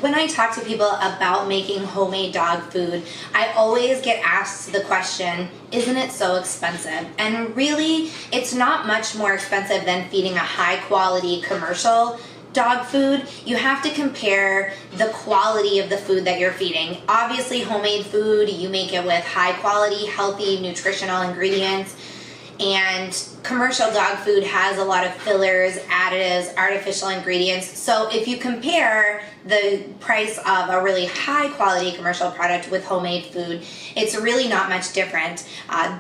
When I talk to people about making homemade dog food, I always get asked the question, isn't it so expensive? And really, it's not much more expensive than feeding a high quality commercial dog food. You have to compare the quality of the food that you're feeding. Obviously, homemade food, you make it with high quality, healthy, nutritional ingredients. And commercial dog food has a lot of fillers, additives, artificial ingredients. So if you compare the price of a really high quality commercial product with homemade food, it's really not much different.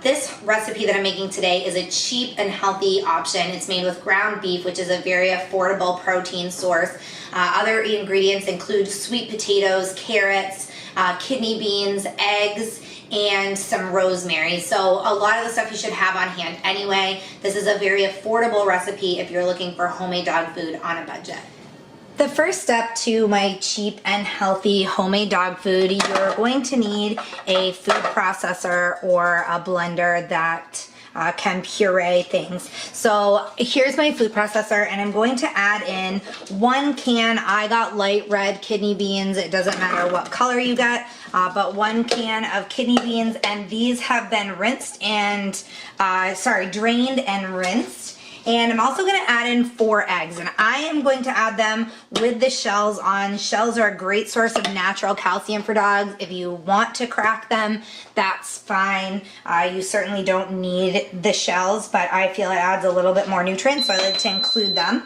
This recipe that I'm making today is a cheap and healthy option. It's made with ground beef, which is a very affordable protein source. Other ingredients include sweet potatoes, carrots, kidney beans, eggs, and some rosemary. So a lot of the stuff you should have on hand anyway. This is a very affordable recipe if you're looking for homemade dog food on a budget. The first step to my cheap and healthy homemade dog food, you're going to need a food processor or a blender that can puree things. So here's my food processor, and I'm going to add in 1 can. I got light red kidney beans. It doesn't matter what color you get, but 1 can of kidney beans, and these have been rinsed and drained and rinsed. And I'm also going to add in 4 eggs, and I am going to add them with the shells on. Shells are a great source of natural calcium for dogs. If you want to crack them, that's fine. You certainly don't need the shells, but I feel it adds a little bit more nutrients, so I like to include them.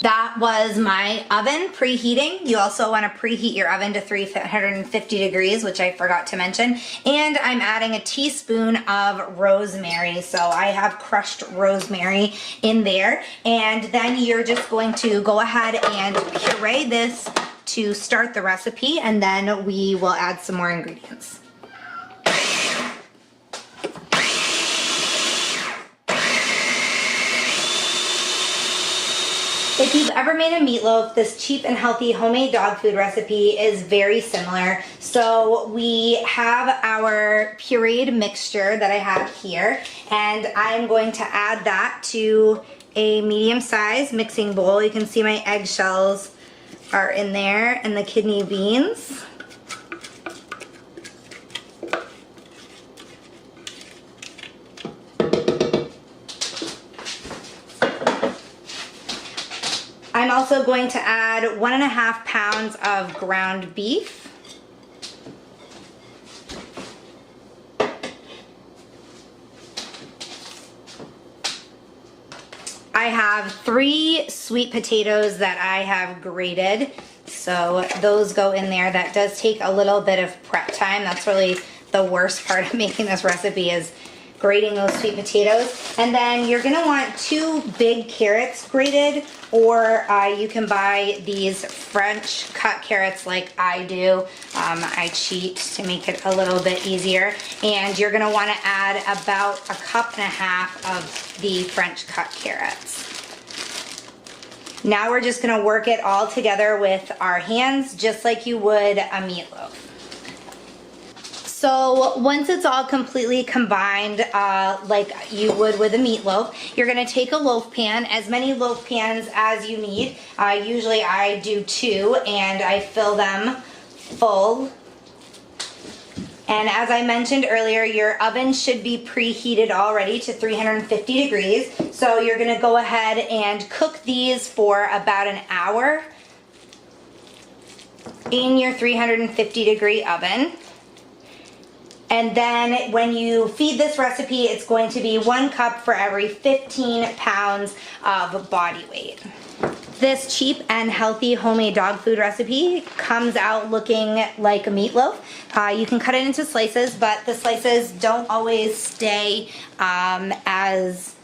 That was my oven preheating. You also want to preheat your oven to 350 degrees, which I forgot to mention. And I'm adding a teaspoon of rosemary. So I have crushed rosemary in there. And then you're just going to go ahead and puree this to start the recipe, and then we will add some more ingredients. If you've ever made a meatloaf, this cheap and healthy homemade dog food recipe is very similar. So we have our pureed mixture that I have here, and I'm going to add that to a medium-sized mixing bowl. You can see my eggshells are in there and the kidney beans. I'm also going to add 1.5 pounds of ground beef. I have 3 sweet potatoes that I have grated, so those go in there. That does take a little bit of prep time. That's really the worst part of making this recipe, is grating those sweet potatoes. And then you're gonna want 2 big carrots grated, or you can buy these French cut carrots like I do. I cheat to make it a little bit easier. And you're gonna wanna add about 1.5 cups of the French cut carrots. Now we're just gonna work it all together with our hands, just like you would a meatloaf. So once it's all completely combined, like you would with a meatloaf, you're gonna take a loaf pan, as many loaf pans as you need. Usually I do 2, and I fill them full. And as I mentioned earlier, your oven should be preheated already to 350 degrees. So you're gonna go ahead and cook these for about an hour in your 350 degree oven. And then when you feed this recipe, it's going to be 1 cup for every 15 pounds of body weight. This cheap and healthy homemade dog food recipe comes out looking like a meatloaf. You can cut it into slices, but the slices don't always stay as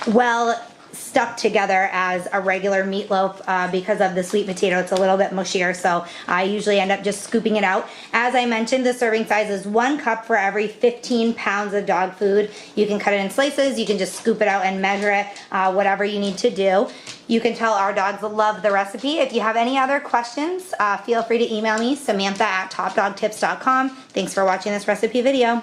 well stuck together as a regular meatloaf because of the sweet potato. It's a little bit mushier, so I usually end up just scooping it out. As I mentioned, the serving size is 1 cup for every 15 pounds of dog food. You can cut it in slices, you can just scoop it out and measure it, whatever you need to do. You can tell our dogs love the recipe. If you have any other questions, feel free to email me, Samantha@topdogtips.com. Thanks for watching this recipe video.